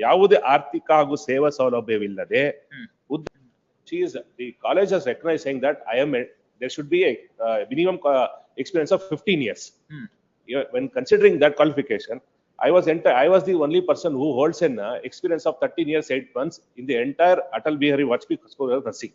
ಯಾವುದೇ ಆರ್ಥಿಕ ಹಾಗೂ ಸೇವಾ ಸೌಲಭ್ಯವಿಲ್ಲದೆ the college has recognized saying that there should be a minimum experience of 15 years. When considering that qualification, I was the only person who holds an experience of 13 years 8 months in the entire Atal Bihari Vajpayee School of Nursing.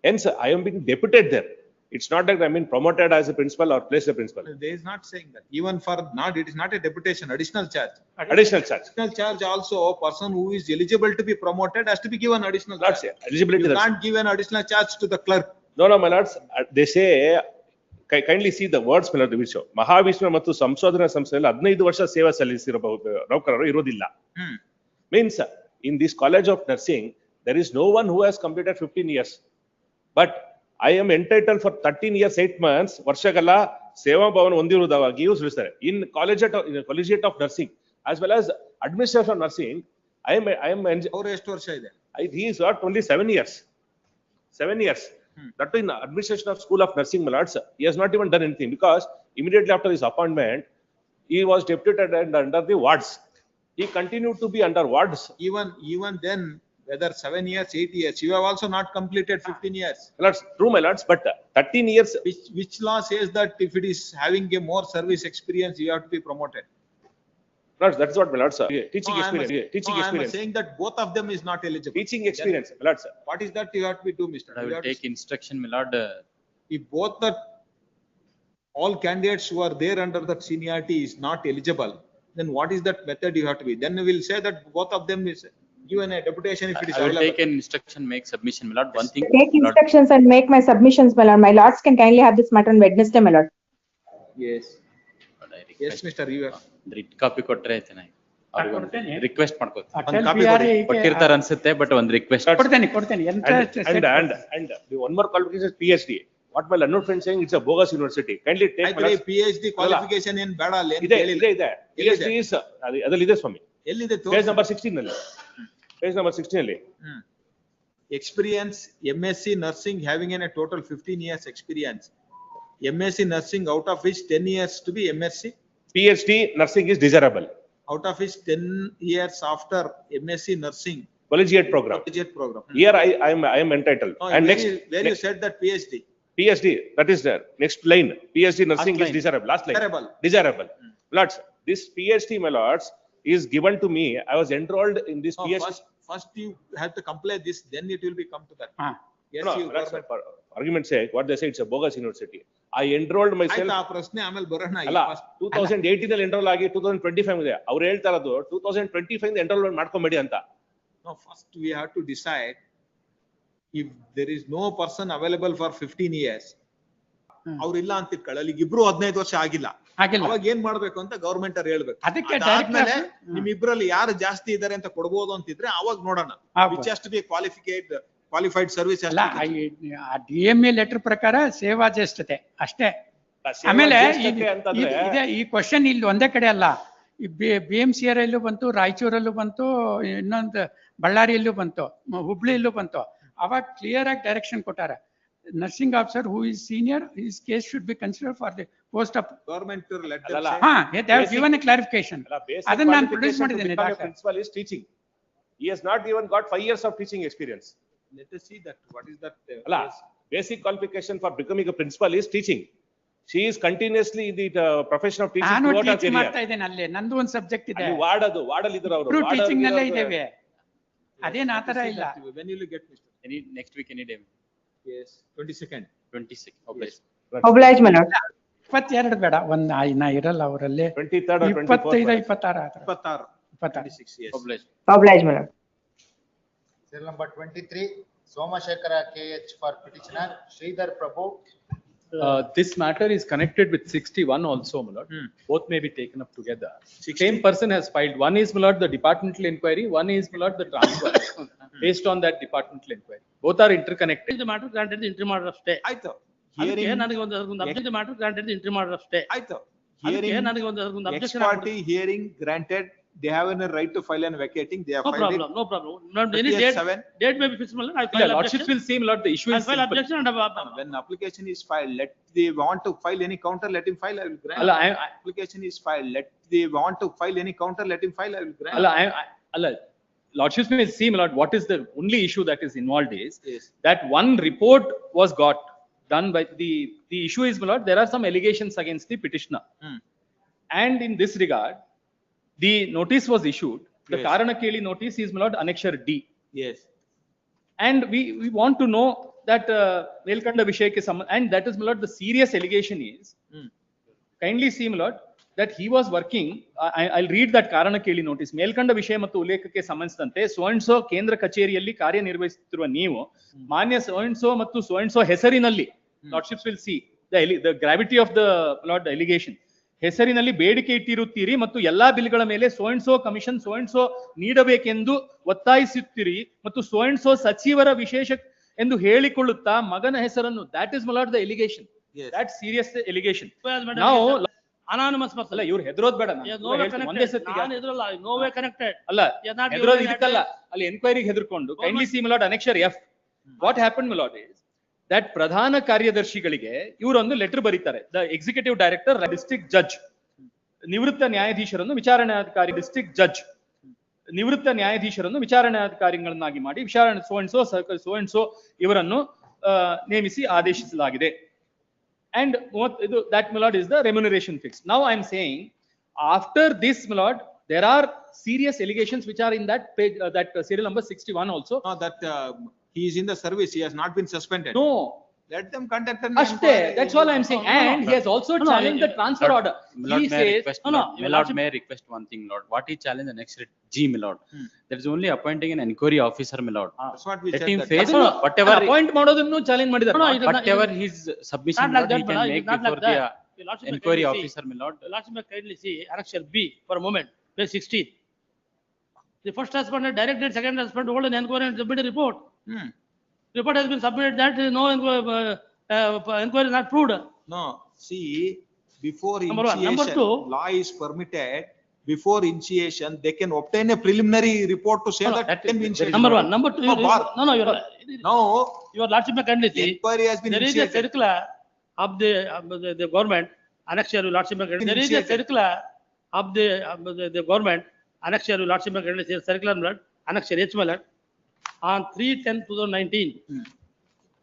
Hence, I am being deputed there. It's not that I mean promoted as a principal or placed a principal. They is not saying that. Even for not, it is not a deputation, additional charge. Additional charge. Additional charge also, a person who is eligible to be promoted has to be given additional charge. Eligibility. You can't give an additional charge to the clerk. No, my lords. They say, kindly see the words, my lord. Mahavishnu ಮತ್ತು ಸಂಶೋಧನಾ ಸಂಸ್ಥೆಯಲ್ಲಿ 15 ವರ್ಷ ಸೇವೆ ಸಲ್ಲಿಸಿರೋ ನೌಕರರು ಇರೋದಿಲ್ಲ. Means in this college of nursing, there is no one who has completed 15 years. But I am entitled for 13 years 8 months ವರ್ಷಗಳ ಸೇವಾ ಭವನ ಹೊಂದಿರುವುದಾಗಿಯೂ ತಿಳಿಸುತ್ತಾರೆ. In collegiate of nursing as well as administration of nursing, I am ಅವರು ಎಷ್ಟು ವರ್ಷ ಇದೆ? He is got only 7 years. 7 years. That in administration of school of nursing, my lords, he has not even done anything because immediately after his appointment, he was deputed and under the wards. He continued to be under wards. Even then, whether 7 years, 8 years, you have also not completed 15 years. Lords, true, my lords, but 13 years. Which law says that if it is having a more service experience, you have to be promoted? Lords, that's what my lords are. Teaching experience. I am saying that both of them is not eligible. Teaching experience, my lords. What is that you have to be do, Mr. I will take instruction, my lord. If both the all candidates who are there under that seniority is not eligible, then what is that method you have to be? Then we will say that both of them is given a deputation if it is I will available. take an instruction, make submission, my lord. One thing. Take instructions and make my submissions, my lord. My lords can kindly have this matter on Wednesday, my lord. Yes. Yes, Mr. River. Writ copy ಕೊಟ್ರೆ ಆಯ್ತೇನೆ. Request ಮಾಡ್ಕೋತೀನಿ. ಒಂದು copy ಕೊಟ್ಟಿರ್ತಾರೆ ಅನ್ಸುತ್ತೆ, but ಒಂದು request ಕೊಡ್ತೇನೆ. And the one more qualification is PhD. What my learned friend saying, it's a bogus university. Kindly take my PhD qualification in ಬೇಡ ಅಲ್ಲಿ ಅಂತ ಇದೆ. ಹೇಳಿಲ್ಲ. PhD is ಅದರಲ್ಲಿ ಇದೆ ಸ್ವಾಮಿ. ಎಲ್ಲಿದೆ? ಪೇಜ್ ನಂಬರ್ 16 ನಲ್ಲಿ. ಪೇಜ್ ನಂಬರ್ 16 ಅಲ್ಲಿ. Experience MSc nursing having a total 15 years experience. MSc nursing out of which 10 years to be MSc. PhD nursing is desirable. Out of which 10 years after MSc nursing. Collegiate program. Here I am entitled. No, and where you said that PhD. That is there. Next line. PhD nursing is desirable. Last line. Desirable. Lords, this PhD, my lords, is given to me. I was enrolled in this PhD. First you have to complete this, then it will be come to that. Yes, no, for argument's sake, what they say, it's a bogus university. I enrolled myself. ಆ ಪ್ರಶ್ನೆ ಆಮೇಲೆ ಬರೋಣ. ಅಲ್ಲ 2018 ನಲ್ಲಿ enrol ಆಗಿ 2025 ಇದೆ. ಅವ್ರು ಹೇಳ್ತಾ ಇರೋದು 2025 ಇಂದ ಎನ್ರೋಲ್ಮೆಂಟ್ ಮಾಡ್ಕೊಂಬೇಡಿ ಅಂತ. No, first we have to decide if there is no person available for 15 years. ಅವ್ರು ಇಲ್ಲ ಅಂತ ಇಟ್ಕೊಳ್ಳಿ, ಇಬ್ರು 15 ವರ್ಷ ಆಗಿಲ್ಲ. ಅವಾಗ ಏನ್ ಮಾಡ್ಬೇಕು ಅಂತ ಗವರ್ಮೆಂಟ್ ಅವ್ರು ಹೇಳ್ಬೇಕು. ಅದಾದ್ಮೇಲೆ ನಿಮ್ಮಿಬ್ರಲ್ಲಿ ಯಾರು ಜಾಸ್ತಿ ಇದಾರೆ ಅಂತ ಕೊಡ್ಬೋದು ಅಂತಿದ್ರೆ ಅವಾಗ ನೋಡೋಣ. Which has to be qualified service. DMA letter ಪ್ರಕಾರ ಸೇವಾ ಜ್ಯೇಷ್ಠತೆ ಅಷ್ಟೇ. ಆಮೇಲೆ ಈ ಕ್ವಶನ್ ಇಲ್ಲಿ ಒಂದೇ ಕಡೆ ಅಲ್ಲ, BMCR ಅಲ್ಲೂ ಬಂತು, ರಾಯಚೂರಲ್ಲೂ ಬಂತು, ಇನ್ನೊಂದು ಬಳ್ಳಾರಿಯಲ್ಲೂ ಬಂತು, ಹುಬ್ಳಿಯಲ್ಲೂ ಬಂತು. ಅವಾಗ ಕ್ಲಿಯರ್ ಆಗಿ ಡೈರೆಕ್ಷನ್ ಕೊಟ್ಟಾರ. Nursing officer who is senior, his case should be considered for the post of government. They have given a clarification. Adanna ನಾನು ಪ್ರೊಡ್ಯೂಸ್ ಮಾಡಿದ್ದೇನೆ. Principal is teaching. He has not even got 5 years of teaching experience. Let us see that. What is that? Basic qualification for becoming a principal is teaching. She is continuously in the profession of teaching. ನಾನು teach ಮಾಡ್ತಾ ಇದ್ದೇನೆ ಅಲ್ಲಿ. ನಂದು ಒಂದು subject ಇದೆ. ವಾರ್ಡಲ್ಲಿ ಇದ್ರು ಅವರು. Teaching ನಲ್ಲೇ ಇದ್ದೇವೆ. ಅದೇನ ಆ ತರ ಇಲ್ಲ. When will you get, Mr. next week any day. Yes, 22nd. Oblige, my lord. 22 ಬೇಡ, ಒಂದು ನಾ ಇರಲ್ಲ ಅವರಲ್ಲಿ. 23rd or 25 26 26. Yes. Oblige, my lord. Serial number 23, Somashekara KH for petitioner, Sridhar Prabhu. This matter is connected with 61 also, my lord. Both may be taken up together. Same person has filed. One is, my lord, the departmental inquiry. One is, my lord, the transfer. Based on that departmental inquiry. Both are interconnected. The matter granted the interim order of stay. ಆಯ್ತು. Hearing ನನಗೆ ಒಂದು objection matter granted the interim order of stay. ಆಯ್ತು. Hearing ನನಗೆ ಒಂದು objection. Ex parte hearing granted. They have a right to file and vacating. They have filed it. No problem. Not any date may be fixed. I file Lordship will see, my lord, the issue is file objection and when application is filed, let they want to file any counter, let him file. I will grant. Alla, application is filed. Let they want to file any counter, let him file. I will grant. Alla, Lordships may see, my lord, what is the only issue that is involved is Yes. that one report was got done by the issue is, my lord, there are some allegations against the petitioner. And in this regard, the notice was issued. The Yes. Karanakeli notice is, my lord, Annexure D. Yes. And we want to know that Melkanda Vishayake and that is, my lord, the serious allegation is, kindly see, my lord, that he was working, I'll read that Karanakeli notice. Melkanda Vishaya ಮತ್ತು ಉಲ್ಲೇಖಕ್ಕೆ ಸಂಬಂಧಿಸಿದಂತೆ so and so ಕೇಂದ್ರ ಕಚೇರಿಯಲ್ಲಿ ಕಾರ್ಯನಿರ್ವಹಿಸುತ್ತಿರುವ ನೀವು ಮಾನ್ಯ so and so ಹೆಸರಿನಲ್ಲಿ, Lordships will see the gravity of the lord allegation. ಹೆಸರಿನಲ್ಲಿ ಬೇಡಿಕೆ ಇಟ್ಟಿರುತ್ತೀರಿ ಮತ್ತು ಎಲ್ಲಾ ಬಿಲ್ಗಳ ಮೇಲೆ so and so commission so and so ನೀಡಬೇಕೆಂದು ಒತ್ತಾಯಿಸುತ್ತೀರಿ ಮತ್ತು so and so ಸಚಿವರ ವಿಶೇಷ ಎಂದು ಹೇಳಿಕೊಳ್ಳುತ್ತಾ ಮಗನ ಹೆಸರನ್ನು, that is, my lord, the allegation. Yes. That serious allegation. Now, anonymous ಅಲ್ಲ, ಇವ್ರು ಹೆದರೋದ್ ಬೇಡ, ಒಂದೇ ಸತಿಗೆ no way connected ಅಲ್ಲ, ಹೆದರೋದ್ ಇದಕ್ಕಲ್ಲ, ಅಲ್ಲಿ ಎನ್ಕ್ವೈರಿಗೆ ಹೆದರ್ಕೊಂಡು. Kindly see, my lord, Annexure F. What happened, my lord, is that ಪ್ರಧಾನ ಕಾರ್ಯದರ್ಶಿಗಳಿಗೆ ಇವರೊಂದು ಲೆಟರ್ ಬರೀತಾರೆ. The executive director, district judge, ನಿವೃತ್ತ ನ್ಯಾಯಾಧೀಶರನ್ನು ವಿಚಾರಣಾಧಿಕಾರಿ, district judge ನಿವೃತ್ತ ನ್ಯಾಯಾಧೀಶರನ್ನು ವಿಚಾರಣಾಧಿಕಾರಿಗಳನ್ನಾಗಿ ಮಾಡಿ ವಿಚಾರಣೆ so and so ಇವರನ್ನು ನೇಮಿಸಿ ಆದೇಶಿಸಲಾಗಿದೆ. And that, my lord, is the remuneration fix. Now I am saying, after this, my lord, there are serious allegations which are in that page, that serial number 61 also. No, that he is in the service, he has not been suspended. No. Let them contact an Ashte, inquiry. that's all I am saying. And he has also challenged the transfer order. My lord, He may I says, request, no, my lord, may I request one thing, lord. What he challenged the next G, my lord. There is only appointing an inquiry officer, my lord. That's what we Let said. him that- face ಅದನ್ನು whatever appoint ಮಾಡೋದನ್ನು challenge ಮಾಡಿದ್ದಾರೆ. No, no, whatever his submission, Not like lord, he that, can but make not like before the that. Your Lordship may inquiry kindly see. officer, my lord. Your Lordship may kindly see Annexure B for a moment, page 16. The first respondent directed second respondent to hold an inquiry and submit a report. Report has been submitted that no inquiry is not proved. No, see, before Number one. initiation, Number two. law is permitted, before initiation, they can obtain a preliminary report to say No, no, that can be initiated. Number one. Number two, No, bar. no, Now, your Lordship may kindly see. inquiry has been There is a initiated. circular of the government, Annexure, your Lordship may kindly. There is a Initiated. circular of the government, Annexure, your Lordship may kindly see, circular, my lord, Annexure H, my lord, on 3/10/2019.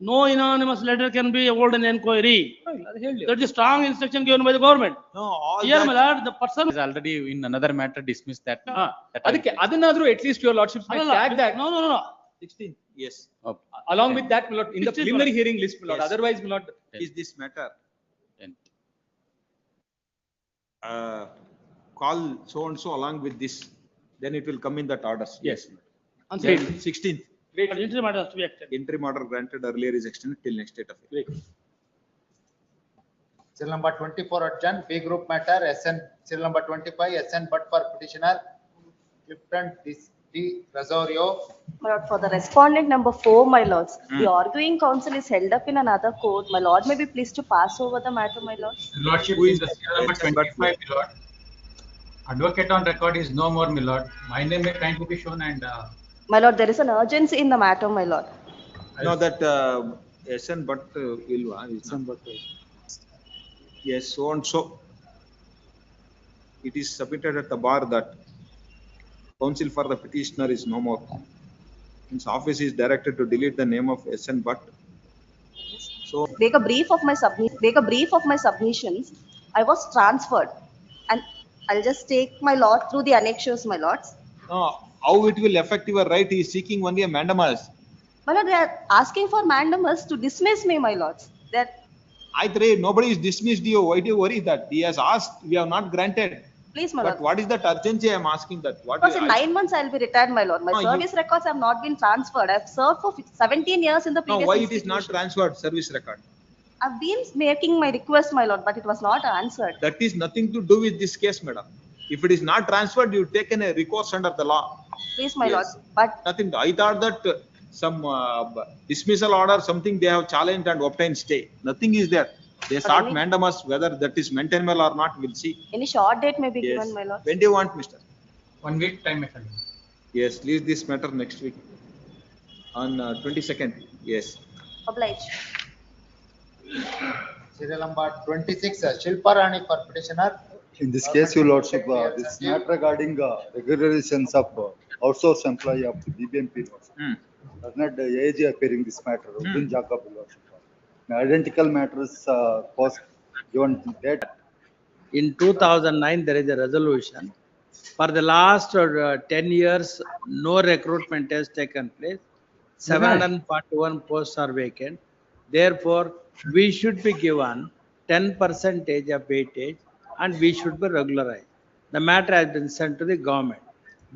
No anonymous letter can be held in inquiry. That is strong instruction given by the government. No, all Here, my that, lord, the person. Is already in another matter dismissed that. ಅದಕ್ಕೆ ಅದನ್ನಾದ್ರೂ at least your lordships may tag that No. 16, yes. along with that, my lord, in the 16, preliminary hearing list, my lord. Yes. Otherwise, my lord, Is this matter, And call so and so along with this, then it will come in that orders. yes. On Then 16th, But interim matter has to be acted. interim order granted earlier is extended till next date of it. Serial number 24 adjourned, B group matter, SN, serial number 25, SN but for petitioner, Clifton D. Rosario. My lord, for the respondent number 4, my lords, the arguing counsel is held up in another court. My lord may be pleased to pass over the matter, my lord. Lordship, Who in is the that? serial number 25, my lord. Advocate on record is no more, my lord. My name may kindly be shown and My lord, there is an urgency in the matter, my lord. No, that SN but Ilva, SN but. Yes, so and so. It is submitted at the bar that counsel for the petitioner is no more. His office is directed to delete the name of SN but. So, Take a brief of my submissions. I was transferred, and I'll just take my lord through the annexures, my lords. no, how it will affect your right? He is seeking only a mandamus. My lord, they are asking for mandamus to dismiss me, my lords. That I pray nobody is dismissed you. Why do you worry that? He has asked, we have not granted. please, my But lord. what is that urgency? I am asking that. What Because in I- 9 months I'll be retired, my lord. My No, you- service records have not been transferred. I've served for 17 years in the No, previous why it is not institution. transferred service record? I've been making my request, my lord, but it was not answered. That is nothing to do with this case, madam. If it is not transferred, you taken a recourse under the law. Please, my Yes. lord, but Nothing. I thought that some dismissal order, something they have challenged and obtained stay. Nothing is there. They But sought any- mandamus, whether that is maintainable or not, we'll see. any short date may be Yes. given, my lord. When do you want, mister? 1 week time, my friend. Yes, leave this matter next week. On 22nd, yes. Obliged. Serial number 26, Shilpa Rani for petitioner. In this case, your lordship, this matter regarding regulations of outsourced employee of the BBMP. Does not age appearing this matter. Within Jacob lordship. Identical matters post given that. In 2009, there is a resolution. For the last 10 years, no recruitment has taken place. 741 posts are vacant. Therefore, we should be given 10% of weightage and we should be regularized. The matter has been sent to the government.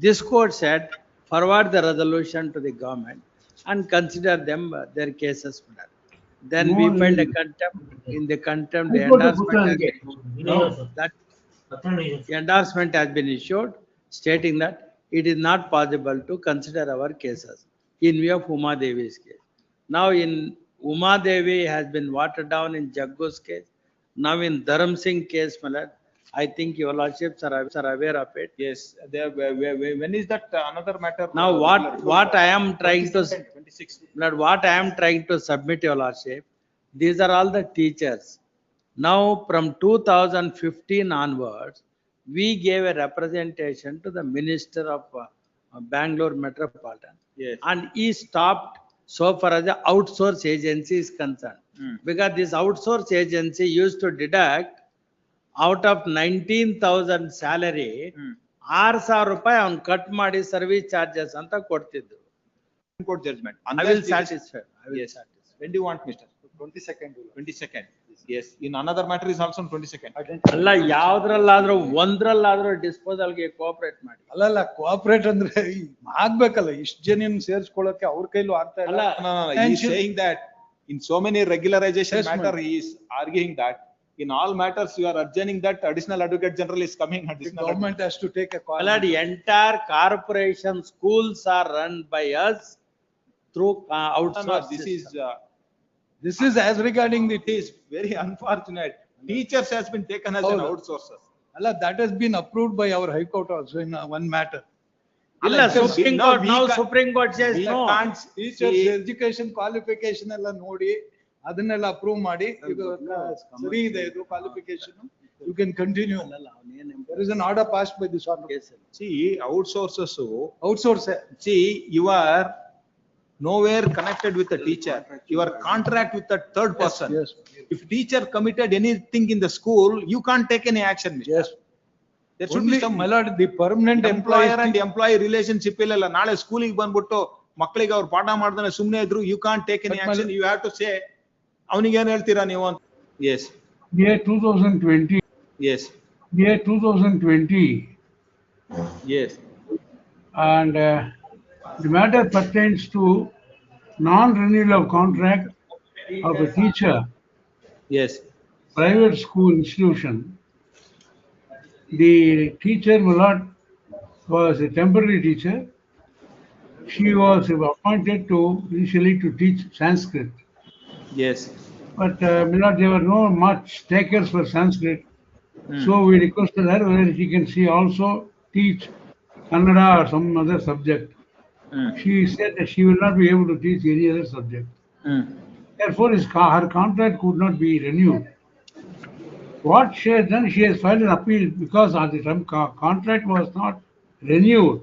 This court said, forward the resolution to the government and consider them their cases. Then we filed a contempt. In the contempt, the endorsement has been issued, stating that it is not possible to consider our cases in view of Uma Devi's case. Now, in Uma Devi has been watered down in Jaggu's case. Now, in Dharam Singh case, Malad, I think your lordships are aware of it. Yes, when is that another matter? Now, what I am trying to, Malad, what I am trying to submit, your lordship, these are all the teachers. Now, from 2015 onwards, we gave a representation to the Minister of Bangalore Metropolitan. Yes. And he stopped so far as the outsource agency is concerned. Because this outsource agency used to deduct out of 19,000 salary, 6,000 rupayi on cut madi service charges anta kodtidru. Court judgment. I will satisfy. Yes. When do you want, Mr.? 22nd. 22nd. Yes. In another matter is also on 22nd. ಅಲ್ಲ ಯಾವ್ದ್ರಲ್ಲಾದ್ರೂ ಒಂದ್ರಲ್ಲಾದ್ರೂ disposal ಗೆ cooperate ಮಾಡಿ. ಅಲ್ಲ cooperate ಅಂದ್ರೆ ಆಗ್ಬೇಕಲ್ಲ ಇಷ್ಟು ಜನ ಸೇರಿಸ್ಕೊಳ್ಳೋಕೆ ಅವ್ರ ಕೈಲೂ ಆಗ್ತಾ ಇಲ್ಲ. He is saying that in so many regularization matter he is arguing that in all matters you are urging that additional advocate general is coming. The government has to take a call. The entire corporation schools are run by us through outsourced. This is as regarding it is very unfortunate. Teachers has been taken as an outsourcer. Allah, that has been approved by our High Court also in one matter. Allah, Supreme Court, now Supreme Court says no. Teachers education qualification ಎಲ್ಲ ನೋಡಿ ಅದನ್ನೆಲ್ಲ approve ಮಾಡಿ ಇದು ಸರಿ ಇದೆ ಇದು qualification. You can continue. There is an order passed by this honorable. See, outsourcers. Outsource. See, you are nowhere connected with the teacher. Your contract with the third person. Yes. If teacher committed anything in the school, you can't take any action. Mr. Yes. There should be some the permanent employer and employee relationship ಇಲ್ಲ ನಾಳೆ ಸ್ಕೂಲಿಗೆ ಬಂದ್ಬಿಟ್ಟು ಮಕ್ಕಳಿಗೆ ಅವ್ರು ಪಾಠ ಮಾಡ್ತಾನೆ ಸುಮ್ಮನೆ ಇದ್ರು you can't take any action. You have to say ಅವನಿಗೆ ಏನು ಹೇಳ್ತೀರಾ ನೀವು ಅಂತ. Yes. Year 2020. Yes. Year 2020. Yes. And the matter pertains to non-renewal of contract of a teacher. Yes. Private school institution. The teacher, Malad, was a temporary teacher. She was appointed initially to teach Sanskrit. Yes. But Malad, there were no much takers for Sanskrit. So we requested her whether she can also teach Kannada or some other subject. She said that she will not be able to teach any other subject. Therefore, her contract could not be renewed. What she has done, she has filed an appeal because the contract was not renewed.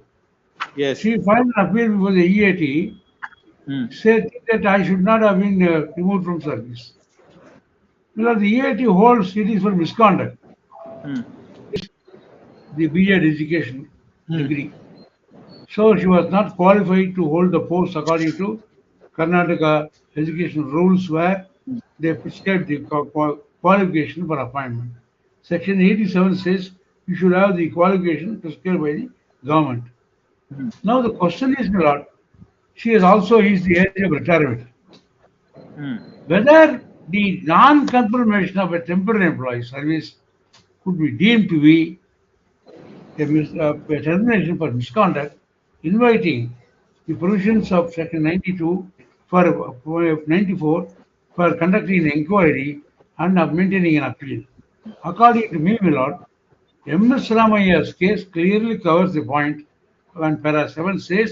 Yes. She filed an appeal before the EAT, said that I should not have been removed from service. Because the EAT holds it is for misconduct. The BEd education degree. So she was not qualified to hold the post according to Karnataka education rules where they prescribe the qualification for appointment. Section 87 says you should have the qualification prescribed by the government. Now the question is, my lord, she has also reached the age of retirement. Whether the non-confirmation of a temporary employee service could be deemed to be a termination for misconduct, inviting the provisions of Section 94 for conducting an inquiry and of maintaining an appeal. According to me, my lord, M.S. Ramaya's case clearly covers the point when para 7 says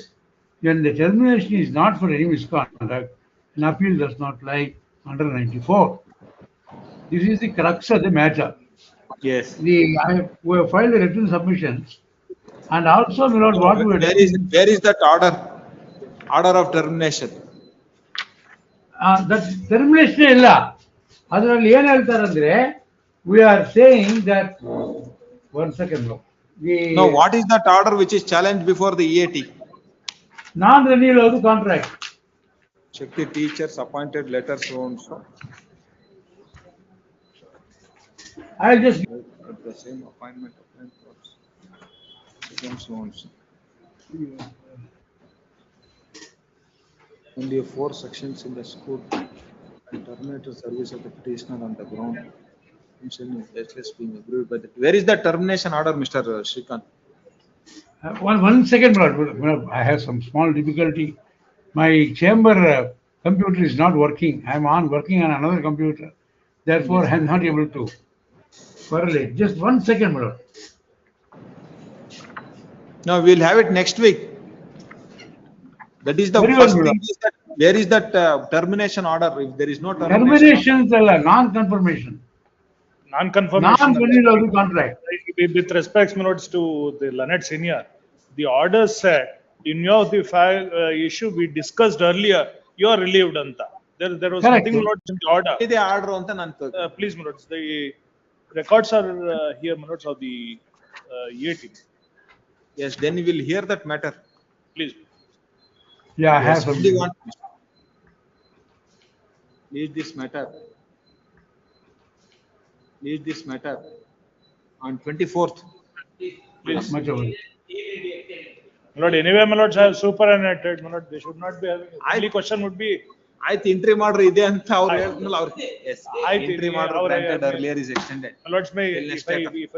when the termination is not for any misconduct, an appeal does not lie under 94. This is the crux of the matter. Yes. We have filed the written submissions And also, my lord, what we are doing, where is that order of termination? that termination ಇಲ್ಲ ಅದರಲ್ಲಿ ಏನ್ ಹೇಳ್ತಾರಂದ್ರೆ we are saying that one second no No, what is that order which is challenged before the EAT? non-renewal of the contract. Check the teachers appointed letter so and so. I'll just At the same appointment so and so. Only 4 sections in the school and terminate the service of the petitioner on the ground. Being agreed by the. Where is the termination order, Mr. Shrikant? one second, my lord. I have some small difficulty. My chamber computer is not working. I'm working on another computer. Therefore, I'm not able to correlate. Just 1 second, my lord. No, we'll have it next week. That is the Very first well, thing is that where is that termination order? If there is no Termination is non-confirmation. Non-confirmation. Non-renewal of the contract. With respect, my lords, to the Leonard Senior, the order said in your the file issue we discussed earlier, you are relieved anta. There was Correct. nothing, my lords, in the order. Is the order anta nantu? Please, my lords, the records are here, my lords, of the EAT. Yes, then we will hear that matter. Please. Yeah, I have Yes, some. only one. Leave this matter. Leave this matter on 24th. Please. Much over. My lord, anyway, my lords, I have superannuated, my lord, they should not be having. Only question would be. ಆಯ್ತು interim order ಇದೆ ಅಂತ ಅವ್ರು ಹೇಳಿದ್ಮೇಲೆ ಅವ್ರು yes ಆಯ್ತು, interim order granted earlier is extended. My lords, if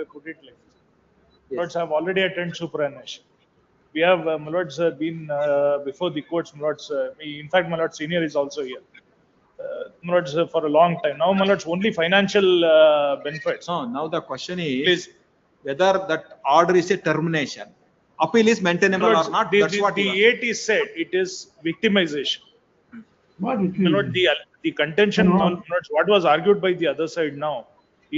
I put it like this. Yes. Lords, I have already attended superannuation. We have, my lords, been before the courts, my lords. In fact, my lord senior is also here. My lords, for a long time. Now, my lords, only financial benefits. No, now the question is Please. whether that order is a termination. Appeal is maintainable Lords, or not. That's what the EAT said it is victimization. What it My is? lord, the contention, No. my lords, what was argued by the other side now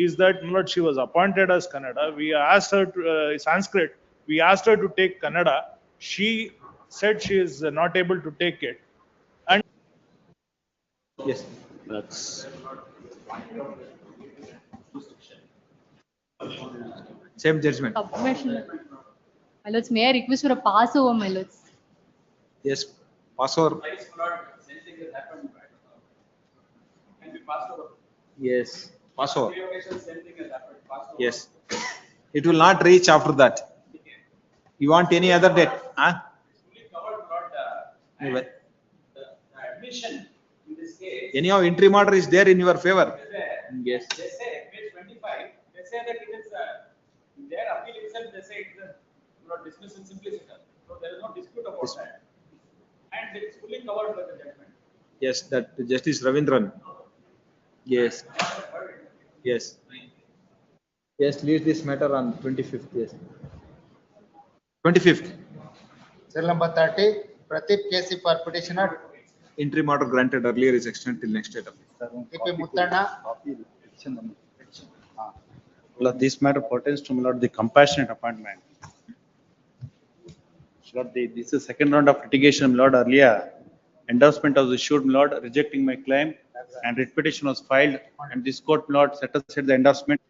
is that, my lord, she was appointed as Kannada. We asked her to Sanskrit. We asked her to take Kannada. She said she is not able to take it. And yes, That's same judgment. Submission. My lords, may I request for a pass over, my lords? Yes, pass over. Yes, pass over. Yes, it will not reach after that. You want any other date? Huh? Anyhow, interim order is there in your favor. Yes. They say page 25. They say that it is their appeal itself. They say it is not dismissal simpliciter. So there is no dispute about that, and it is fully covered by the judgment. Yes, that Justice Ravindran. Yes. Yes. Yes, leave this matter on 25th. Yes. 25th. Serial number 30, Pradeep Kesi for petitioner, Interim order granted earlier is extended till next date. TP Muttanna. Lord, this matter pertains to, my lord, the compassionate appointment. Lord, this is second round of litigation, my lord. Earlier, endorsement was issued, my lord, rejecting my claim, and writ petition was filed, and this court, my lord, set aside the endorsement.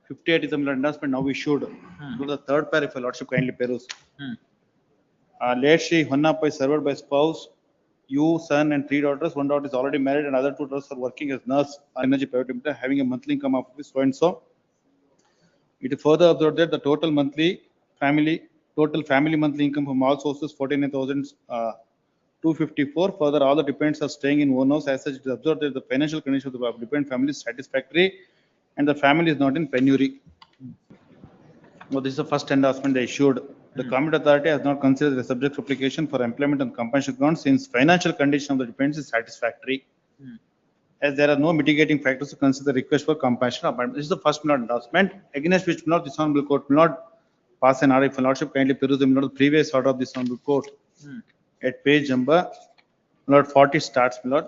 58 is the, my lord, endorsement now issued. Go to the third pair, if your lordship kindly peruse. Late Shri Honnappa is served by spouse, you, son, and 3 daughters. 1 daughter is already married, and other 2 daughters are working as nurse on Energy Private Limited, having a monthly income of so and so. It is further observed that the total family monthly income from all sources 49,254. Further, all the dependents are staying in one house. As such, it is observed that the financial condition of the dependent family is satisfactory, and the family is not in penury. Well, this is the first endorsement they issued. The competent authority has not considered the subject application for employment on compensation grounds since financial condition of the dependents is satisfactory. As there are no mitigating factors to consider the request for compassionate appointment. This is the first endorsement against which this honorable court will not pass an order. If your lordship kindly peruse the previous order of this honorable court at page number 40 starts, my lord.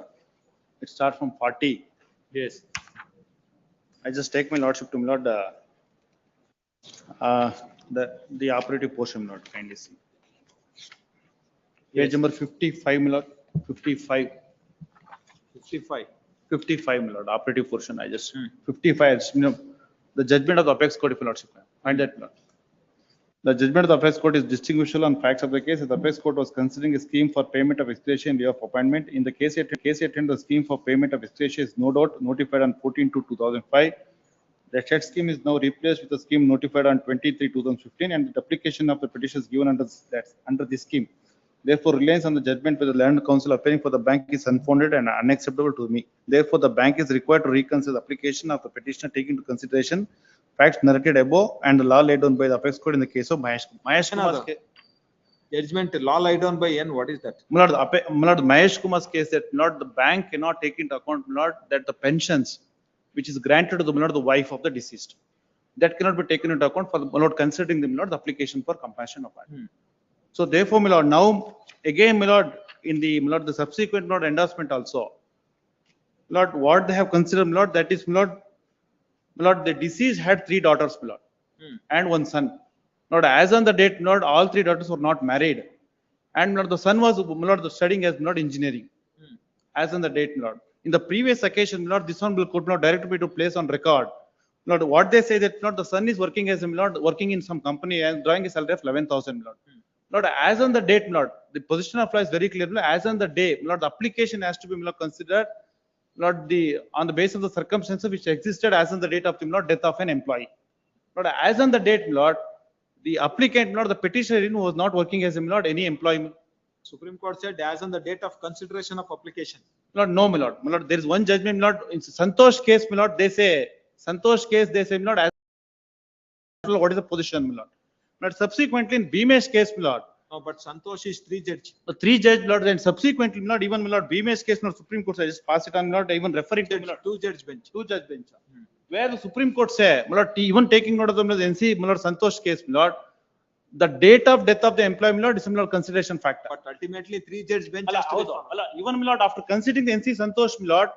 It starts from 40. Yes. I just take my lordship to my lord. The operative portion, my lord, kindly see. Page number 55, my lord, 55. 55, my lord, operative portion, I just, 55, the judgment of the apex court, if you lordship, find that, my lord. The judgment of the apex court is distinguishable on facts of the case. The apex court was considering a scheme for payment of execution in lieu of appointment. In the case at hand, the scheme for payment of execution is no doubt notified on 14/2/2005. The said scheme is now replaced with a scheme notified on 23/2015, and the application of the petition is given under this scheme. Therefore, reliance on the judgment by the Land Council appearing for the bank is unfounded and unacceptable to me. Therefore, the bank is required to reconsider the application of the petitioner, taking into consideration facts narrated above and the law laid down by the apex court in the case of Mahesh Kumar's case. Judgment law laid down by N, what is that? My lord, Mahesh Kumar's case, that the bank cannot take into account, that the pensions which is granted to the the wife of the deceased, that cannot be taken into account for the considering the application for compassion of act. So therefore, my lord, now again, my lord, in the the subsequent endorsement also, lord, what they have considered, my lord, that is, my lord, the deceased had 3 daughters, my lord, and 1 son. Lord, as on the date, Lord, all 3 daughters were not married, and Lord, the son was studying as engineering. As on the date, Lord, in the previous occasion, Lord, this one could not direct me to place on record. Lord, what they say that the son is working as working in some company and drawing a salary of 11,000. Lord, as on the date, Lord, the position of law is very clear. As on the day, Lord, the application has to be considered, Lord, on the basis of the circumstances which existed as on the date of the death of an employee. Lord, as on the date, Lord, the applicant, the petitioner was not working as any employee. Supreme Court said as on the date of consideration of application. Lord, no, my lord, there is one judgment, Lord, in Santosh case, my lord, they say, Santosh case, they say, as what is the position, my lord. Lord, subsequently in Bhimesh case, my lord. No, but Santosh is 3 judge. 3 judge, Lord, and subsequently, not even, my lord, Bhimesh case, Lord, Supreme Court, I just pass it on, not even referring to, my lord. 2 judge bench. 2 judge bench. Where the Supreme Court say, my lord, even taking note of the NC, my lord, Santosh case, my lord, the date of death of the employee, my lord, is a consideration factor. But ultimately 3 judge bench. Even, my lord, after considering the NC Santosh, my lord,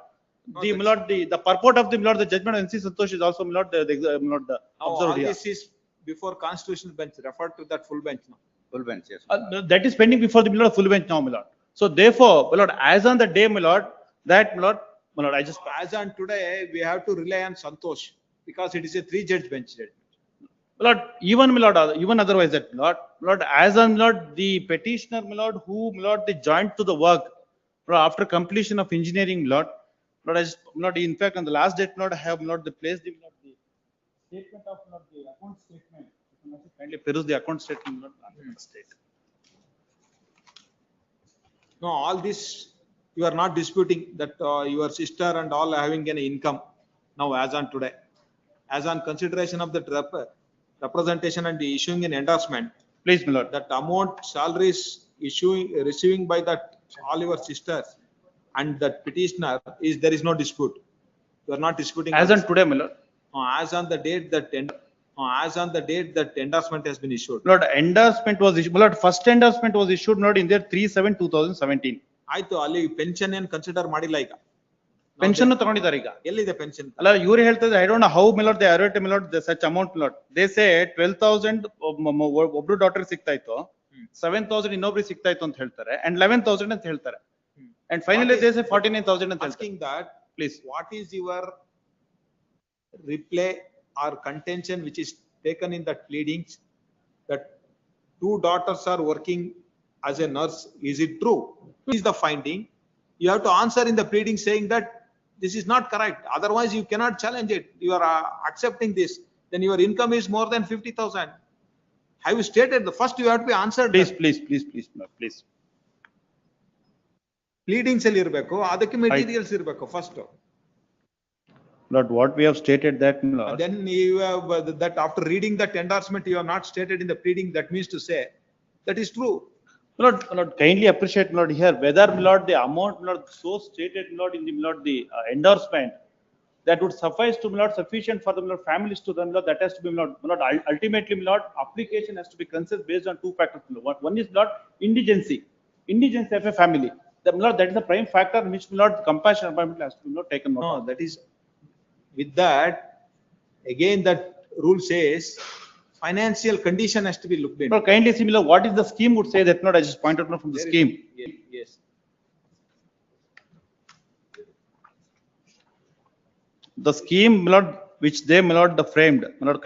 the purport of the the judgment of NC Santosh is also, my lord, the all this is before constitutional bench, referred to that full bench now. Full bench, yes. That is pending before the full bench now, my lord. So therefore, my lord, as on the day, my lord, that, my lord, I just. As on today, we have to rely on Santosh because it is a 3 judge bench. Lord, even, my lord, even otherwise that, Lord, as on, Lord, the petitioner, my lord, who, my lord, they joined to the work, Lord, after completion of engineering, Lord, I just, Lord, in fact, on the last date, Lord, I have, Lord, the place, the statement of, Lord, the account statement. Kindly peruse the account statement, Lord, state. No, all this, you are not disputing that your sister and all are having an income now as on today. As on consideration of the representation and the issuing an endorsement. Please, my lord. That amount salaries receiving by that all your sisters and that petitioner there is no dispute. You are not disputing. As on today, my lord. As on the date that endorsement has been issued. Lord, endorsement was issued. Lord, first endorsement was issued, Lord, in their 3/7/2017. ಆಯ್ತು ಅಲ್ಲಿ pension ಏನು consider ಮಾಡಿಲ್ಲ ಈಗ. Pension ತಗೊಂಡಿದ್ದಾರೆ ಈಗ. ಎಲ್ಲಿದೆ pension? ಅಲ್ಲ ಇವರು ಹೇಳ್ತಾರೆ, I don't know how milord they are at milord such amount milord. They say 12,000 ಒಬ್ರು ಡಾಟರ್ ಸಿಗ್ತಾ ಇತ್ತು, 7,000 ಇನ್ನೊಬ್ರಿಗೆ ಸಿಗ್ತಾ ಇತ್ತು ಅಂತ ಹೇಳ್ತಾರೆ, and 11,000 ಅಂತ ಹೇಳ್ತಾರೆ. And finally they say 49,000 ಅಂತ asking that, please, what is your reply or contention which is taken in that pleadings that 2 daughters are working as a nurse? Is it true? Is the finding? You have to answer in the pleading saying that this is not correct. Otherwise, you cannot challenge it. You are accepting this. Then your income is more than 50,000. Have you stated the first? You have to be answered. Please. Pleadings ಅಲ್ಲಿ ಇರಬೇಕು, ಅದಕ್ಕೆ materials ಇರಬೇಕು first. Lord, what we have stated that, Lord. Then you have that after reading that endorsement, you have not stated in the pleading. That means to say that is true. Lord, kindly appreciate, Lord, here whether, Lord, the amount, Lord, so stated, Lord, in the, Lord, the endorsement, that would suffice to, Lord, sufficient for the, Lord, families to them, Lord, that has to be, Lord, ultimately, Lord, application has to be considered based on 2 factors. One is, Lord, indigency of a family. Lord, that is the prime factor which, Lord, compassion appointment has to be, Lord, taken note. No, that is, with that, again that rule says, financial condition has to be looked into. No, kindly see, my lord, what is the scheme would say that, not I just pointed out from the There is- scheme. Yes. The scheme, my lord, which they, my lord, the framed, my lord,